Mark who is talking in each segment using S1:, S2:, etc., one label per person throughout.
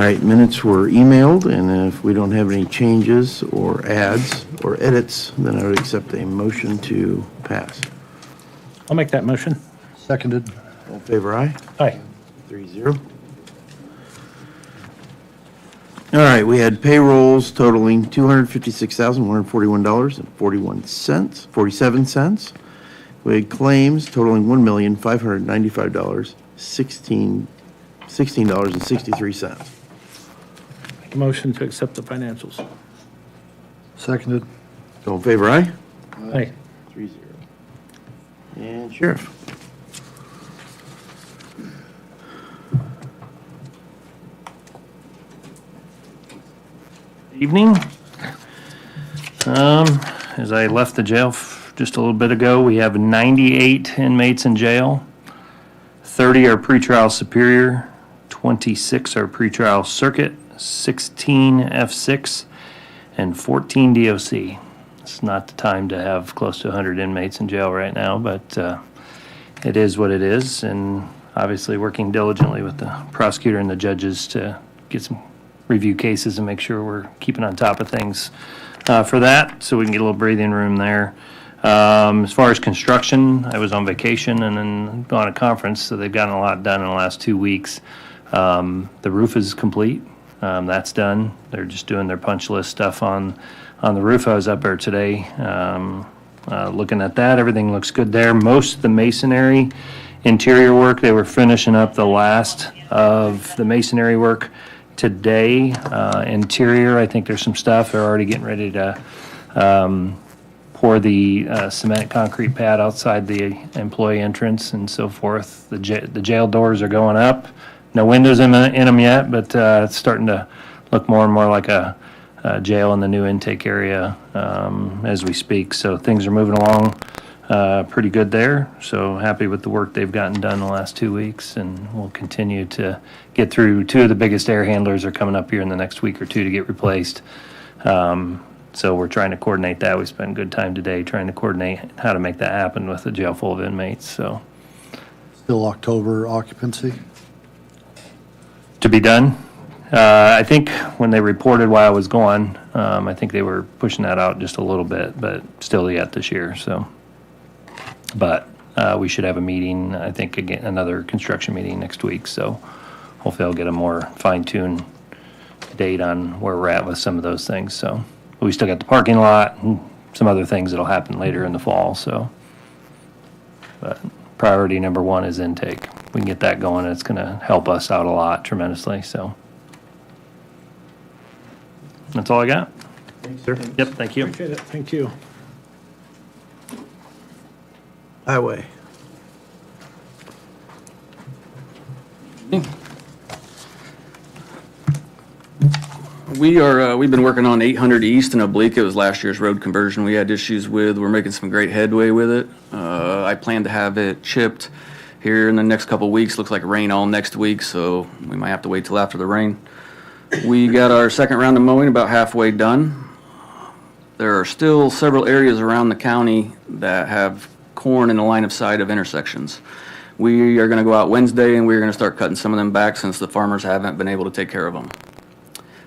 S1: right, minutes were emailed, and if we don't have any changes or adds or edits, then I would accept a motion to pass.
S2: I'll make that motion.
S3: Seconded.
S1: All in favor, aye?
S2: Aye.
S1: 3-0. All right, we had payrolls totaling $256,141.47. We had claims totaling $1,595.16.63.
S2: Make a motion to accept the financials.
S3: Seconded.
S1: All in favor, aye?
S2: Aye.
S1: 3-0. And Sheriff.
S4: Evening. As I left the jail just a little bit ago, we have 98 inmates in jail. 30 are pretrial superior, 26 are pretrial circuit, 16 F6, and 14 DOC. It's not the time to have close to 100 inmates in jail right now, but it is what it is, and obviously working diligently with the prosecutor and the judges to get some review cases and make sure we're keeping on top of things for that, so we can get a little breathing room there. As far as construction, I was on vacation and then on a conference, so they've gotten a lot done in the last 2 weeks. The roof is complete. That's done. They're just doing their punch list stuff on the roof. I was up there today looking at that. Everything looks good there. Most of the masonry interior work, they were finishing up the last of the masonry work today. Interior, I think there's some stuff. They're already getting ready to pour the cement concrete pad outside the employee entrance and so forth. The jail doors are going up. No windows in them yet, but it's starting to look more and more like a jail in the new intake area as we speak. So things are moving along pretty good there. So happy with the work they've gotten done the last 2 weeks, and we'll continue to get through. 2 of the biggest air handlers are coming up here in the next week or 2 to get replaced. So we're trying to coordinate that. We spent good time today trying to coordinate how to make that happen with a jail full of inmates. So
S3: Still October occupancy.
S4: to be done. I think when they reported while I was gone, I think they were pushing that out just a little bit, but still yet this year. So, but we should have a meeting. I think again another construction meeting next week. So hopefully I'll get a more fine-tuned date on where we're at with some of those things. So we still got the parking lot and some other things that'll happen later in the fall. So, but priority number 1 is intake. We can get that going. It's going to help us out a lot tremendously. So that's all I got.
S1: Thanks, sir.
S4: Yep, thank you.
S2: Appreciate it. Thank you.
S1: Highway.
S5: We've been working on 800 East and Oblique. It was last year's road conversion we had issues with. We're making some great headway with it. I plan to have it chipped here in the next couple of weeks. Looks like rain all next week, so we might have to wait till after the rain. We got our second round of mowing about halfway done. There are still several areas around the county that have corn in the line of sight of intersections. We are going to go out Wednesday and we're going to start cutting some of them back since the farmers haven't been able to take care of them.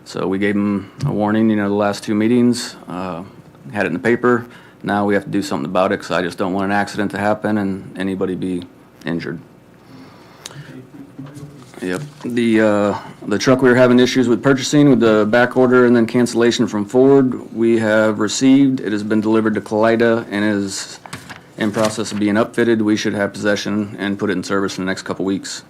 S5: So we gave them a warning, the last 2 meetings, had it in the paper. Now we have to do something about it because I just don't want an accident to happen and anybody be injured. Yep. The truck we were having issues with purchasing with the back order and then cancellation from Ford, we have received. It has been delivered to Kalida and is in process of being upfitted. We should have possession and put it in service in the next couple weeks.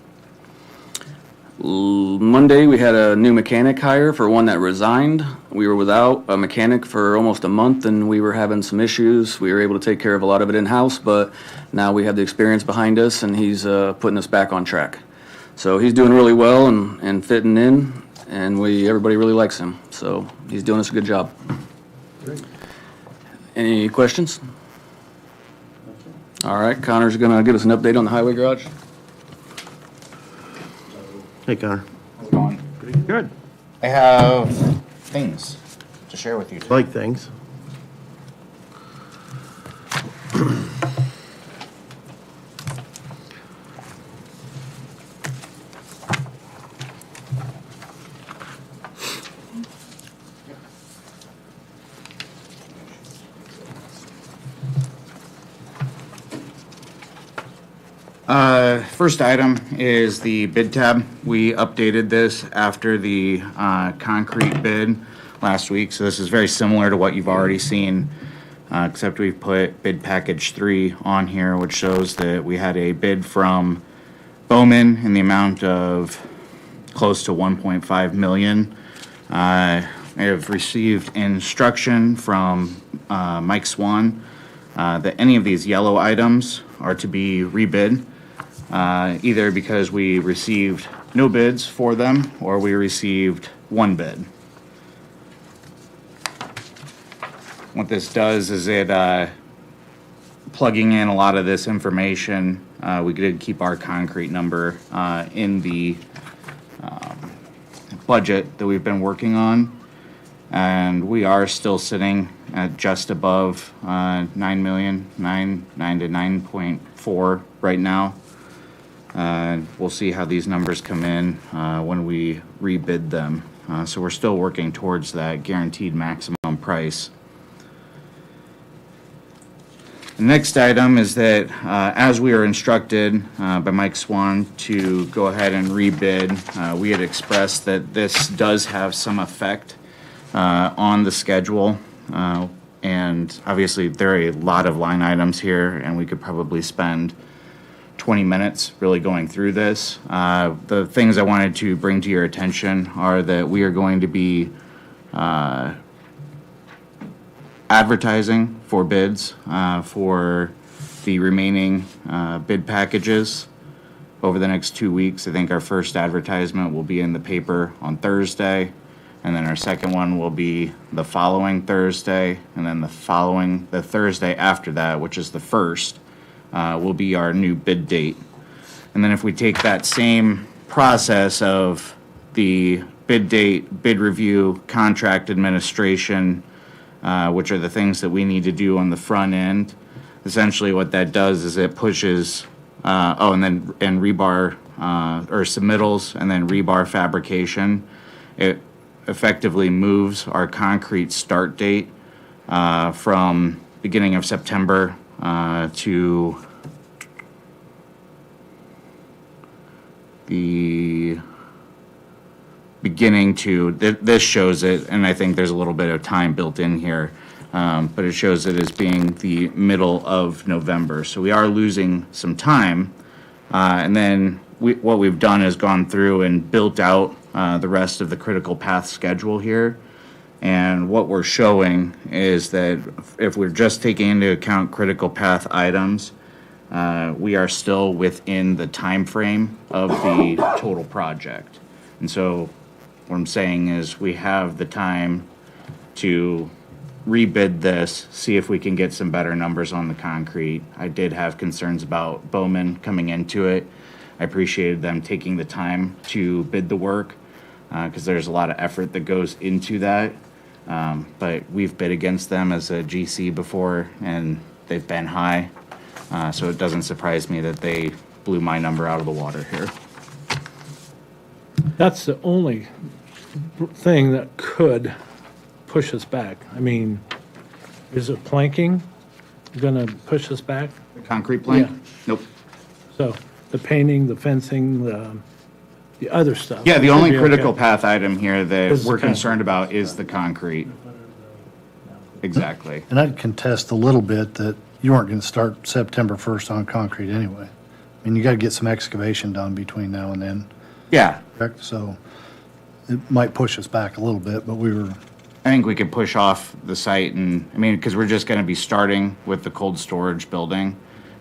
S5: Monday, we had a new mechanic hire for one that resigned. We were without a mechanic for almost a month and we were having some issues. We were able to take care of a lot of it in-house, but now we have the experience behind us and he's putting us back on track. So he's doing really well and fitting in, and everybody really likes him. So he's doing us a good job.
S1: Great.
S5: Any questions? All right, Connor's going to give us an update on the highway garage.
S1: Hey, Connor.
S6: How's it going?
S1: Pretty good.
S6: I have things to share with you today.
S1: Like things.
S6: First item is the bid tab. We updated this after the concrete bid last week, so this is very similar to what you've already seen, except we've put bid package 3 on here, which shows that we had a bid from Bowman in the amount of close to 1.5 million. I have received instruction from Mike Swan that any of these yellow items are to be rebid, either because we received no bids for them or we received one bid. What this does is it, plugging in a lot of this information, we did keep our concrete number in the budget that we've been working on. And we are still sitting at just above 9 million, 9 to 9.4 right now. We'll see how these numbers come in when we rebid them. So we're still working towards that guaranteed maximum price. The next item is that, as we were instructed by Mike Swan to go ahead and rebid, we had expressed that this does have some effect on the schedule. And obviously, there are a lot of line items here, and we could probably spend 20 minutes really going through this. The things I wanted to bring to your attention are that we are going to be advertising for bids for the remaining bid packages over the next 2 weeks. I think our first advertisement will be in the paper on Thursday, and then our second one will be the following Thursday, and then the Thursday after that, which is the 1st, will be our new bid date. And then if we take that same process of the bid date, bid review, contract administration, which are the things that we need to do on the front end. Essentially what that does is it pushes, and rebar, or submittals, and then rebar fabrication. It effectively moves our concrete start date from beginning of September to the beginning to, this shows it, and I think there's a little bit of time built in here, but it shows it as being the middle of November. So we are losing some time, and then what we've done is gone through and built out the rest of the critical path schedule here. And what we're showing is that if we're just taking into account critical path items, we are still within the time frame of the total project. And so what I'm saying is we have the time to rebid this, see if we can get some better numbers on the concrete. I did have concerns about Bowman coming into it. I appreciated them taking the time to bid the work because there's a lot of effort that goes into that. But we've bid against them as a GC before, and they've been high. So it doesn't surprise me that they blew my number out of the water here.
S2: That's the only thing that could push us back. I mean, is it planking gonna push us back?
S6: Concrete plank?
S2: Yeah.
S6: Nope.
S2: So the painting, the fencing, the other stuff.
S6: Yeah, the
S2: should
S6: only
S2: be
S6: critical
S2: okay.
S6: path item here that
S2: Is the
S6: we're
S2: concrete.
S6: concerned about is the concrete. Exactly.
S3: And I'd contest a little bit that you weren't going to start September 1st on concrete anyway. I mean, you got to get some excavation done between now and then,
S6: Yeah,
S3: correct? So it might push us back a little bit, but we were,
S6: I think we could push off the site and, I mean, because we're just going to be starting with the cold storage building.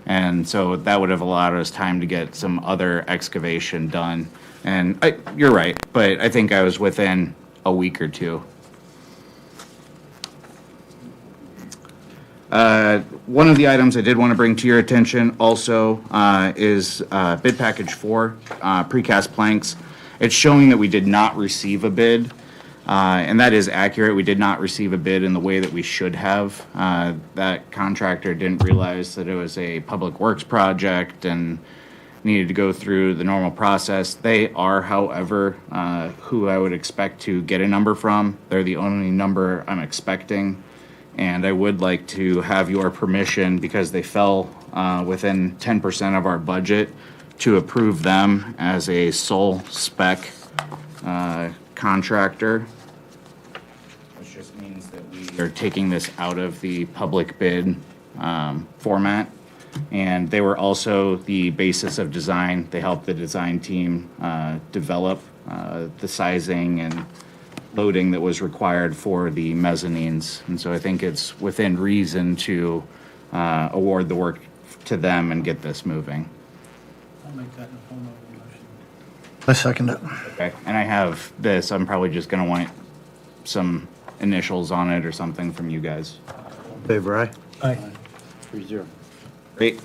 S6: And so that would have allowed us time to get some other excavation done. And you're right, but I think I was within a week or two. One of the items I did want to bring to your attention also is bid package 4, precast planks. It's showing that we did not receive a bid, and that is accurate. We did not receive a bid in the way that we should have. That contractor didn't realize that it was a public works project and needed to go through the normal process. They are, however, who I would expect to get a number from. They're the only number I'm expecting. And I would like to have your permission, because they fell within 10% of our budget, to approve them as a sole spec contractor. Which just means that we are taking this out of the public bid format. And they were also the basis of design. They helped the design team develop the sizing and loading that was required for the mezzanines. And so I think it's within reason to award the work to them and get this moving.
S2: I'll make that in the form of a motion.
S3: I second it.
S6: Okay, and I have this, I'm probably just gonna want some initials on it or something from you guys.
S1: Favor aye?
S2: Aye.
S1: 3-0.
S6: Great.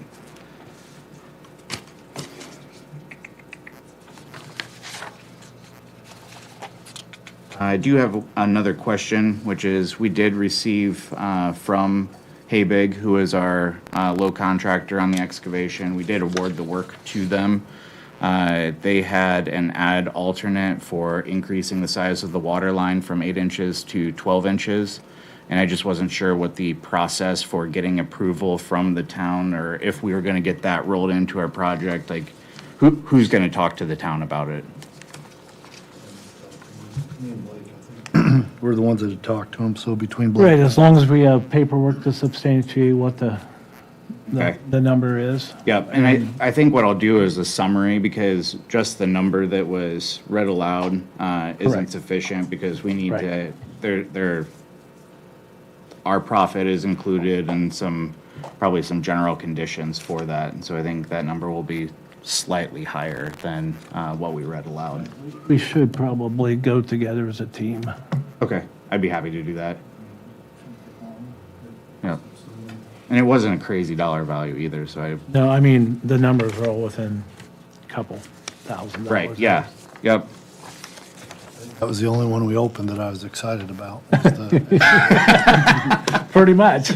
S6: I do have another question, which is, we did receive from Haybig, who is our low contractor on the excavation. We did award the work to them. They had an add alternate for increasing the size of the water line from 8 inches to 12 inches. And I just wasn't sure what the process for getting approval from the town, or if we were gonna get that rolled into our project, like, who's gonna talk to the town about it?
S3: We're the ones that had talked to him, so between
S2: Right,
S3: Blake.
S2: as long as we have paperwork to substantiate what
S6: Okay.
S2: the number is.
S6: Yep, and I think what I'll do is a summary, because just the number that was read aloud isn't
S2: Correct.
S6: sufficient, because we need to,
S2: Right.
S6: our profit is included and probably some general conditions for that, and so I think that number will be slightly higher than what we read aloud.
S2: We should probably go together as a team.
S6: Okay, I'd be happy to do that. Yep. And it wasn't a crazy dollar value either, so I,
S2: No, I mean, the numbers are all within a couple $1,000.
S6: right, yeah, yep.
S3: That was the only one we opened that I was excited about. was the-
S2: Pretty much.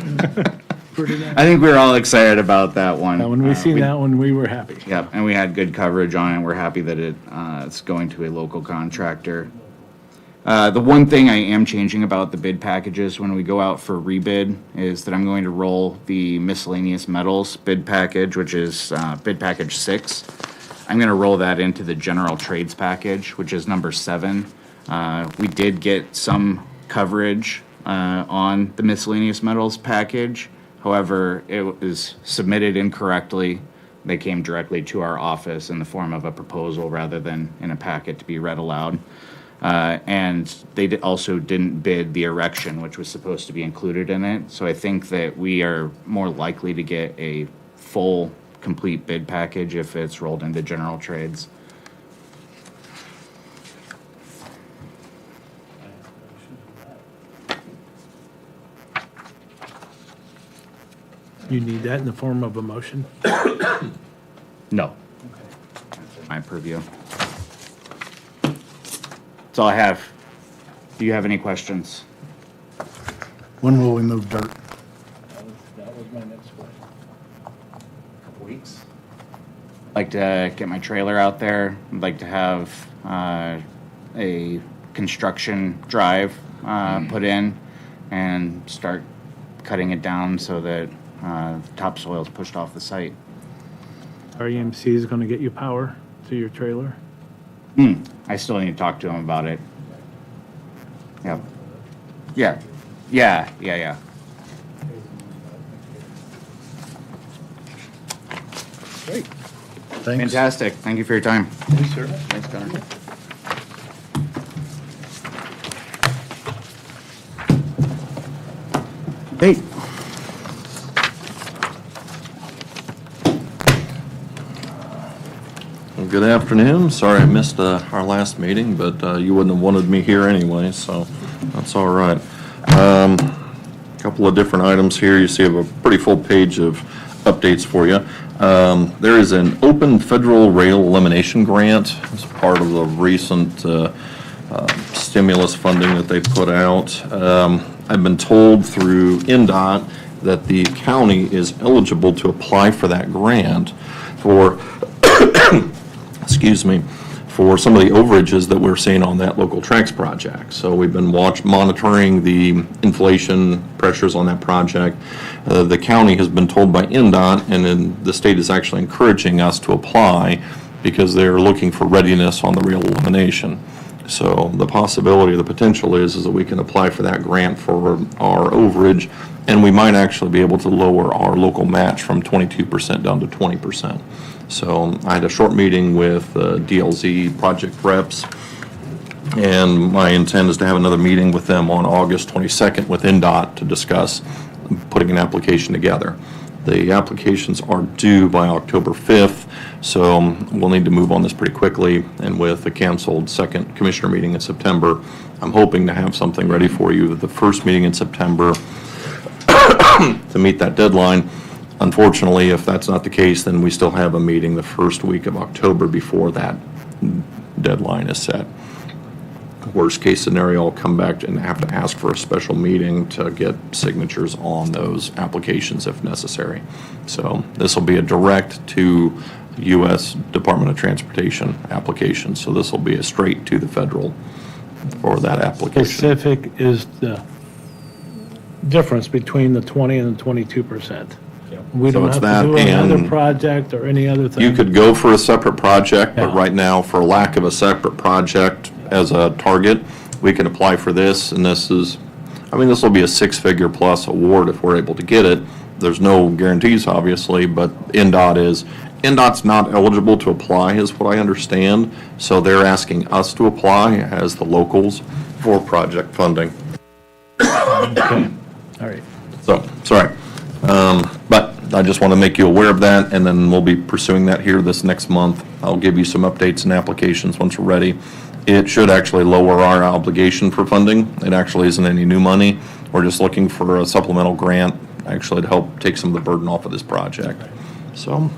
S2: Pretty much.
S6: I think we were all excited about that one.
S2: When we seen that one, we were happy.
S6: Yep, and we had good coverage on it. We're happy that it's going to a local contractor. The one thing I am changing about the bid packages when we go out for rebid is that I'm going to roll the miscellaneous metals bid package, which is bid package 6. I'm going to roll that into the general trades package, which is number 7. We did get some coverage on the miscellaneous metals package. However, it was submitted incorrectly. They came directly to our office in the form of a proposal rather than in a packet to be read aloud. And they also didn't bid the erection, which was supposed to be included in it. So I think that we are more likely to get a full, complete bid package if it's rolled into general trades.
S2: You need that in the form of a motion?
S6: No. That's my purview. That's all I have. Do you have any questions?
S3: When will we move dirt?
S2: That was my next question.
S6: Couple weeks. Like to get my trailer out there. I'd like to have a construction drive put in and start cutting it down so that topsoil is pushed off the site.
S2: REMC is going to get you power to your trailer?
S6: I still need to talk to him about it. Yep. Yeah.
S2: Great.
S3: Thanks.
S6: Fantastic. Thank you for your time.
S1: Thanks, sir.
S6: Thanks, Connor.
S1: Hey,
S7: Well, good afternoon. Sorry I missed our last meeting, but you wouldn't have wanted me here anyway, so that's all right. Couple of different items here. You see I have a pretty full page of updates for you. There is an open federal rail elimination grant as part of the recent stimulus funding that they put out. I've been told through NDOT that the county is eligible to apply for that grant for excuse me, for some of the overages that we're seeing on that local tracks project. So we've been monitoring the inflation pressures on that project. The county has been told by NDOT, and then the state is actually encouraging us to apply because they're looking for readiness on the rail elimination. So the possibility, the potential is that we can apply for that grant for our overage, and we might actually be able to lower our local match from 22% down to 20%. So I had a short meeting with DLZ project reps, and my intent is to have another meeting with them on August 22nd with NDOT to discuss putting an application together. The applications are due by October 5th, so we'll need to move on this pretty quickly. And with the canceled second commissioner meeting in September, I'm hoping to have something ready for you at the first meeting in September to meet that deadline. Unfortunately, if that's not the case, then we still have a meeting the first week of October before that deadline is set. Worst case scenario, I'll come back and have to ask for a special meeting to get signatures on those applications if necessary. So this will be a direct to U.S. Department of Transportation application. So this will be a straight to the federal for that application.
S2: Specific is the difference between the 20 and the 22%. We
S7: So
S2: don't
S7: it's
S2: have
S7: that
S2: to do another
S7: and
S2: project or any other thing.
S7: You could go for a separate project, but
S2: Yeah.
S7: right now, for lack of a separate project as a target, we can apply for this, and this is, I mean, this will be a six-figure plus award if we're able to get it. There's no guarantees, obviously, but NDOT's not eligible to apply, is what I understand, so they're asking us to apply as the locals for project funding.
S2: Okay, all right.
S7: So, sorry. But I just want to make you aware of that, and then we'll be pursuing that here this next month. I'll give you some updates and applications once we're ready. It should actually lower our obligation for funding. It actually isn't any new money. We're just looking for a supplemental grant, actually, to help take some of the burden off of this project. So,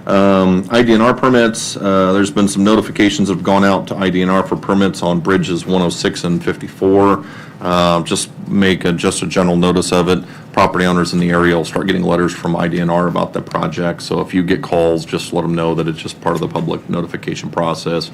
S7: IDNR permits, there's been some notifications that have gone out to IDNR for permits on bridges 106 and 54. Just make just a general notice of it. Property owners in the area will start getting letters from IDNR about the project. So if you get calls, just let them know that it's just part of the public notification process.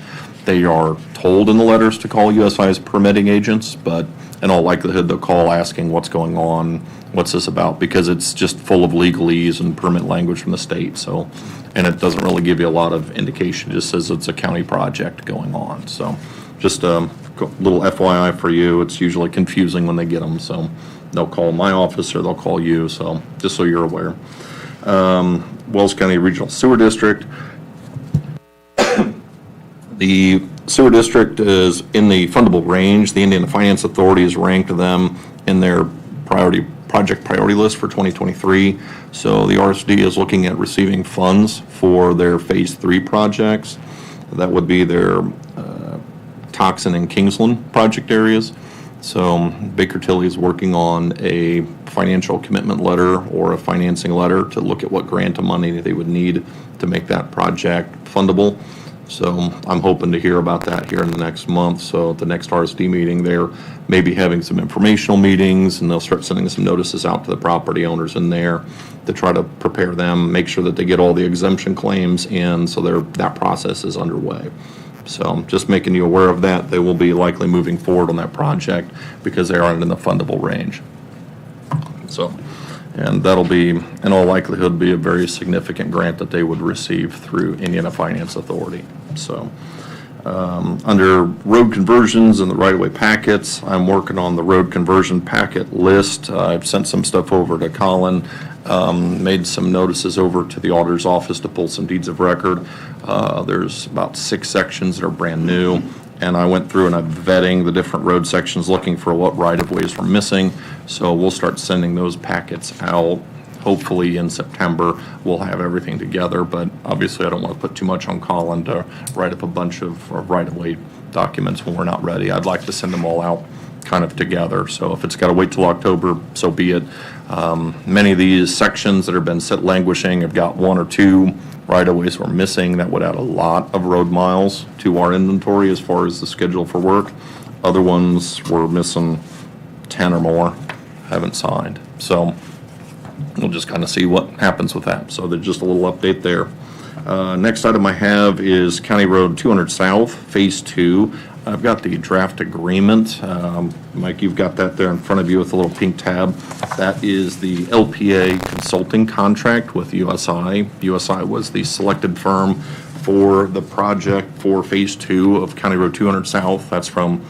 S7: They are told in the letters to call USI's permitting agents, but in all likelihood, they'll call asking what's going on, what's this about, because it's just full of legalese and permit language from the state. So, and it doesn't really give you a lot of indication. It just says it's a county project going on. So just a little FYI for you. It's usually confusing when they get them. So they'll call my office or they'll call you. So just so you're aware. Wells County Regional Sewer District. The sewer district is in the fundable range. The Indiana Finance Authority has ranked them in their project priority list for 2023. So the RSD is looking at receiving funds for their Phase 3 projects. That would be their Toxin and Kingsland project areas. So Baker Tilly is working on a financial commitment letter or a financing letter to look at what grant of money they would need to make that project fundable. So I'm hoping to hear about that here in the next month. So at the next RSD meeting, they're maybe having some informational meetings, and they'll start sending some notices out to the property owners in there to try to prepare them, make sure that they get all the exemption claims in, so that process is underway. So just making you aware of that. They will be likely moving forward on that project because they aren't in the fundable range. So, and that'll be, in all likelihood, be a very significant grant that they would receive through Indiana Finance Authority. So, under road conversions and the right-of-way packets, I'm working on the road conversion packet list. I've sent some stuff over to Colin, made some notices over to the auditor's office to pull some deeds of record. There's about 6 sections that are brand new, and I went through and I'm vetting the different road sections, looking for what right-of-ways were missing. So we'll start sending those packets out. Hopefully in September, we'll have everything together, but obviously I don't want to put too much on Colin to write up a bunch of right-of-way documents when we're not ready. I'd like to send them all out kind of together. So if it's got to wait till October, so be it. Many of these sections that have been set languishing have got 1 or 2 right-of-ways we're missing. That would add a lot of road miles to our inventory as far as the schedule for work. Other ones we're missing 10 or more, haven't signed. So we'll just kind of see what happens with that. So there's just a little update there. Next item I have is County Road 200 South, Phase 2. I've got the draft agreement. Mike, you've got that there in front of you with a little pink tab. That is the LPA consulting contract with USI. USI was the selected firm for the project for Phase 2 of County Road 200 South. That's from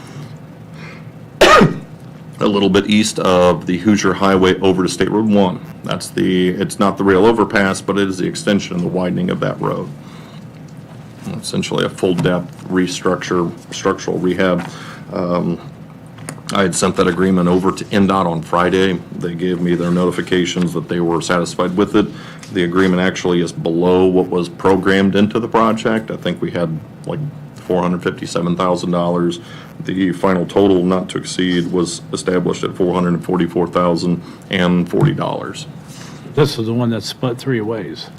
S7: a little bit east of the Hoosier Highway over to State Road 1. It's not the rail overpass, but it is the extension and the widening of that road. Essentially a full-depth structural rehab. I had sent that agreement over to NDOT on Friday. They gave me their notifications that they were satisfied with it. The agreement actually is below what was programmed into the project. I think we had like $457,000. The final total not to exceed was established at $444,040.
S2: This is the one that's split 3 ways.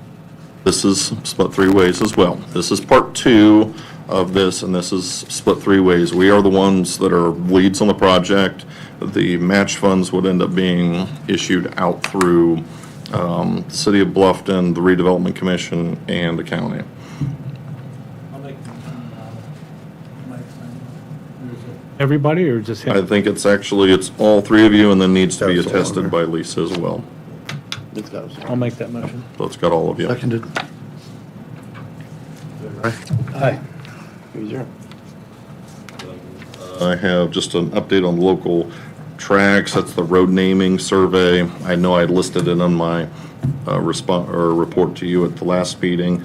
S7: This is split 3 ways as well. This is part 2 of this, and this is split 3 ways. We are the ones that are leads on the project. The match funds would end up being issued out through the City of Bluffton, the Redevelopment Commission, and the county.
S2: Everybody or just
S7: I
S2: him?
S7: think it's all 3 of you, and then needs to be
S1: That's all on
S7: attested
S1: there.
S7: by Lisa as well.
S1: It's got us.
S2: I'll make that motion.
S7: So it's got all of you.
S3: Seconded.
S2: Aye.
S1: 3-0.
S7: I have just an update on local tracks. That's the road naming survey. I know I listed it on my report to you at the last meeting.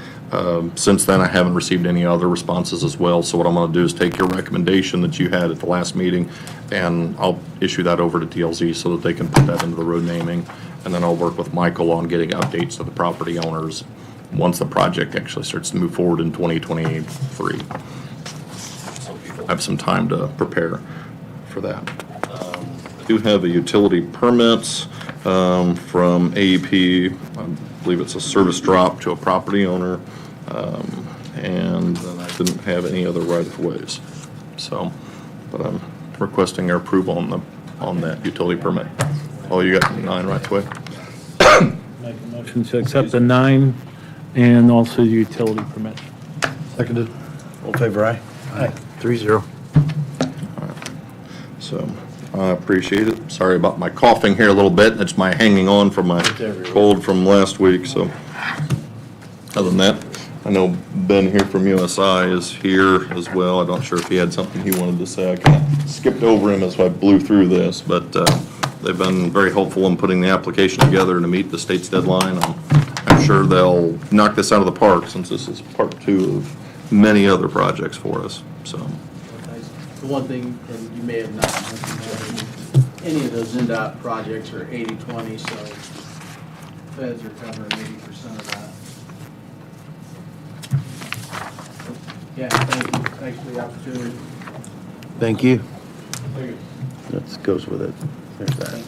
S7: Since then, I haven't received any other responses as well. So what I'm going to do is take your recommendation that you had at the last meeting, and I'll issue that over to TLZ so that they can put that into the road naming. And then I'll work with Michael on getting updates to the property owners once the project actually starts to move forward in 2023. So people have some time to prepare for that. I do have a utility permits from AEP. I believe it's a service drop to a property owner. And then I didn't have any other right-of-ways. So, but I'm requesting your approval on that utility permit. Oh, you got 9 right away?
S2: Make a motion to accept the 9 and also the utility permit.
S3: Seconded.
S1: All in favor, aye? Aye. 3-0.
S7: So I appreciate it. Sorry about my coughing here a little bit. It's my hanging on from my cold from last week, so. Other than that, I know Ben here from USI is here as well. I'm not sure if he had something he wanted to say. I kind of skipped over him as I blew through this, but they've been very helpful in putting the application together to meet the state's deadline. I'm sure they'll knock this out of the park since this is part 2 of many other projects for us, so.
S8: The one thing, and you may have not mentioned, any of those NDOT projects are 80/20, so feds are covering 80% of that. Yeah, thank you. Thanks for the opportunity.
S1: Thank you. That goes with it. There's that.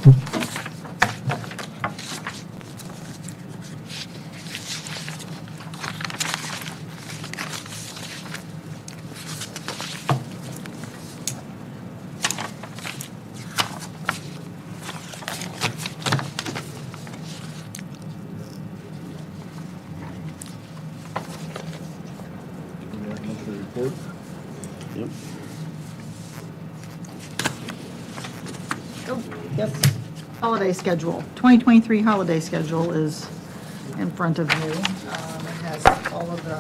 S1: Yep.
S9: Oh, yes. Holiday schedule. 2023 holiday schedule is in front of you. It has all of the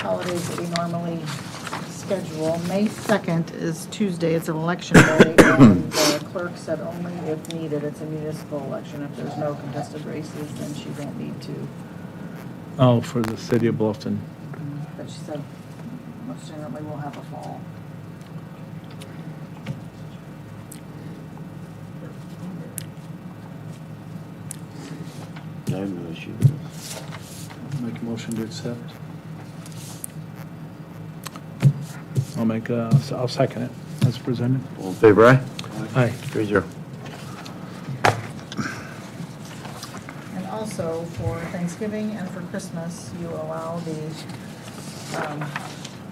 S9: holidays that we normally schedule. May 2nd is Tuesday. It's an election day. And the clerk said only if needed. It's a municipal election. If there's no contested races, then she won't need to.
S2: Oh, for the city of Bluffton.
S9: But she said most generally we'll have a fall.
S1: I have no issue with this.
S3: Make a motion to accept.
S2: I'll second it as presented.
S1: All in favor, aye?
S2: Aye.
S1: 3-0.
S9: And also for Thanksgiving and for Christmas, you allow the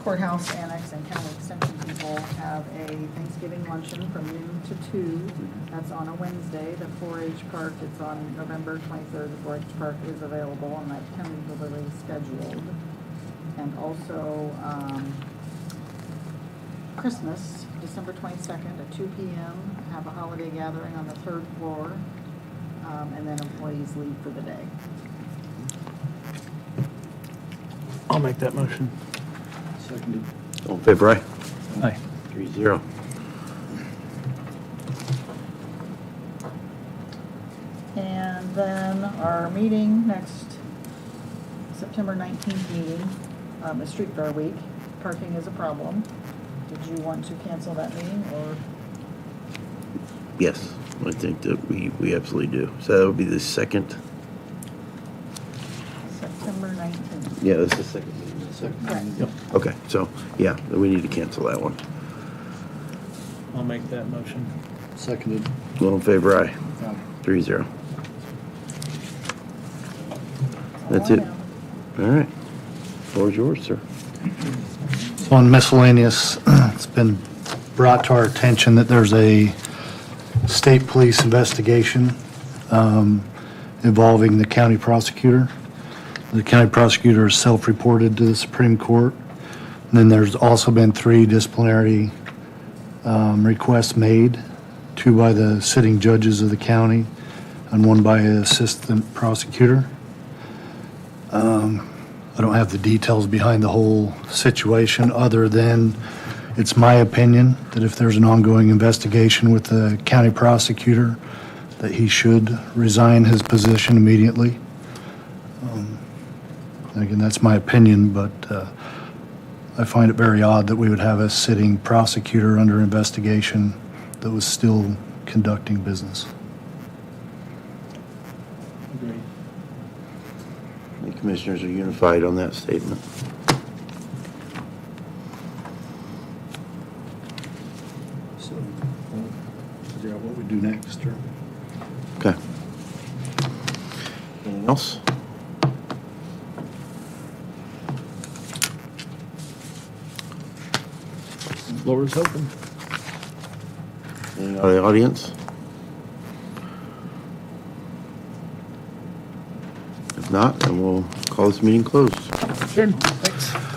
S9: courthouse annex and county extension people have a Thanksgiving luncheon from noon to 2. That's on a Wednesday. The 4-H park, it's on November 23rd. The 4-H park is available and that tentatively scheduled. And also, Christmas, December 22nd at 2 p.m., have a holiday gathering on the 3rd floor, and then employees leave for the day.
S2: I'll make that motion.
S1: All in favor, aye?
S2: Aye.
S1: 3-0.
S9: And then our meeting next, September 19th meeting, is Street Fair Week. Parking is a problem. Did you want to cancel that meeting, or?
S1: Yes, I think that we absolutely do. So that would be the second,
S9: September 19th.
S1: yeah, that's the second meeting.
S9: Correct.
S1: Okay, so, yeah, we need to cancel that one.
S2: I'll make that motion.
S3: Seconded.
S1: All in favor, aye? 3-0. That's it. All right. Floor is yours, sir.
S3: So on miscellaneous, it's been brought to our attention that there's a state police investigation involving the county prosecutor. The county prosecutor is self-reported to the Supreme Court. And then there's also been 3 disciplinary requests made, 2 by the sitting judges of the county and 1 by an assistant prosecutor. I don't have the details behind the whole situation, other than it's my opinion that if there's an ongoing investigation with the county prosecutor, that he should resign his position immediately. Again, that's my opinion, but I find it very odd that we would have a sitting prosecutor under investigation that was still conducting business.
S2: Agreed.
S1: The commissioners are unified on that statement.
S3: So, figure out what we do next, or?
S1: Okay. Anything else?
S2: Floor is open.
S1: Anything out of the audience? If not, then we'll call this meeting closed.
S2: Sure, thanks.